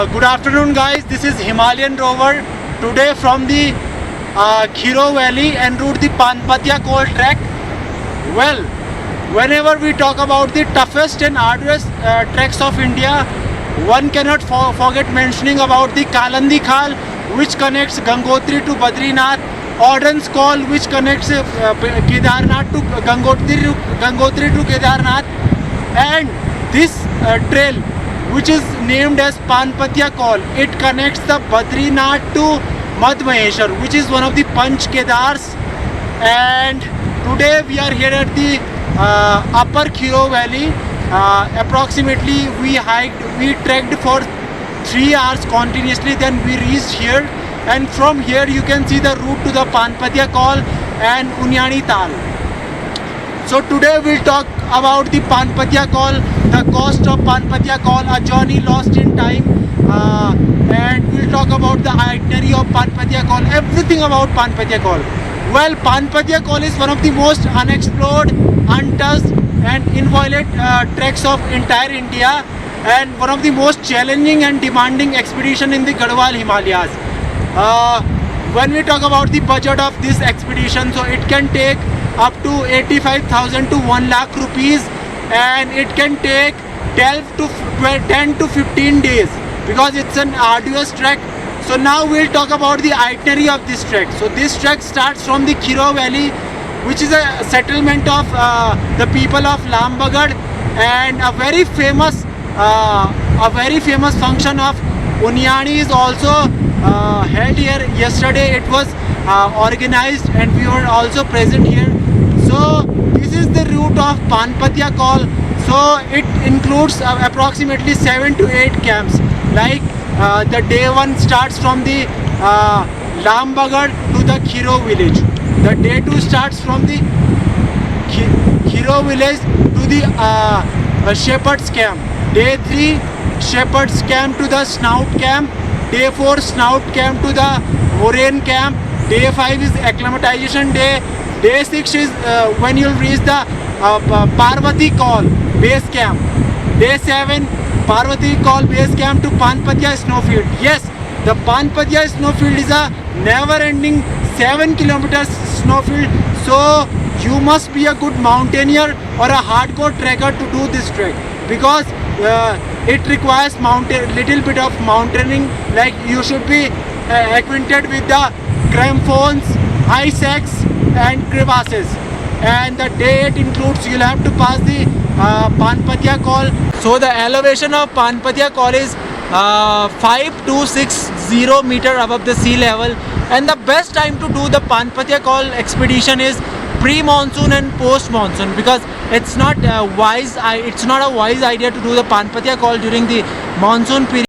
Good afternoon, guys. This is Himalayan Rover. Today from the Khiro Valley en route the Panpatia coal trek. Well, whenever we talk about the toughest and arduous treks of India, one cannot forget mentioning about the Kalandi Khal, which connects Gangotri to Badrinath, Ordnance Call, which connects Kedarnath to Gangotri to Kedarnath, and this trail, which is named as Panpatia Call. It connects the Badrinath to Madhmaheshwar, which is one of the Panch Kedars. And today we are here at the Upper Khiro Valley. Approximately we trekked for 3 hours continuously, then we reached here, and from here you can see the route to the Panpatia Call and Unyani Tal. So today we'll talk about the Panpatia Call, the cost of Panpatia Call, a journey lost in time, and we'll talk about the itinerary of Panpatia Call, everything about Panpatia Call. Well, Panpatia Call is one of the most unexplored, untouched and inviolate treks of entire India, and one of the most challenging and demanding expedition in the Garhwal Himalayas. When we talk about the budget of this expedition, so it can take up to 85,000 to 1 lakh rupees, and it can take 10 to 15 days because it's an arduous trek. So now we'll talk about the itinerary of this trek. So this trek starts from the Khiro Valley, which is a settlement of the people of Lambagad, and a very famous function of Unyani is also held here. Yesterday it was organized and we were also present here. So this is the route of Panpatia Call. So it includes approximately 7 to 8 camps. Like the day 1 starts from the Lambagad to the Khiro village. The day 2 starts from the Khiro village to the Shepherd's camp. Day 3 Shepherd's camp to the Snout camp. Day 4 Snout camp to the Moraine camp. Day 5 is acclimatization day. Day 6 is when you'll reach the Parvati Call base camp. Day 7 Parvati Call base camp to Panpatia snowfield. Yes, the Panpatia snowfield is a never-ending 7 kilometers snowfield. So you must be a good mountaineer or a hardcore trekker to do this trek, because it requires little bit of mountaineering. Like you should be acquainted with the crampons, ice axe and crevasses. And the day 8 includes you'll have to pass the Panpatia Call. So the elevation of Panpatia Call is 5260 meter above the sea level, and the best time to do the Panpatia Call expedition is pre-monsoon and post-monsoon, because it's not a wise idea to do the Panpatia Call during the monsoon period.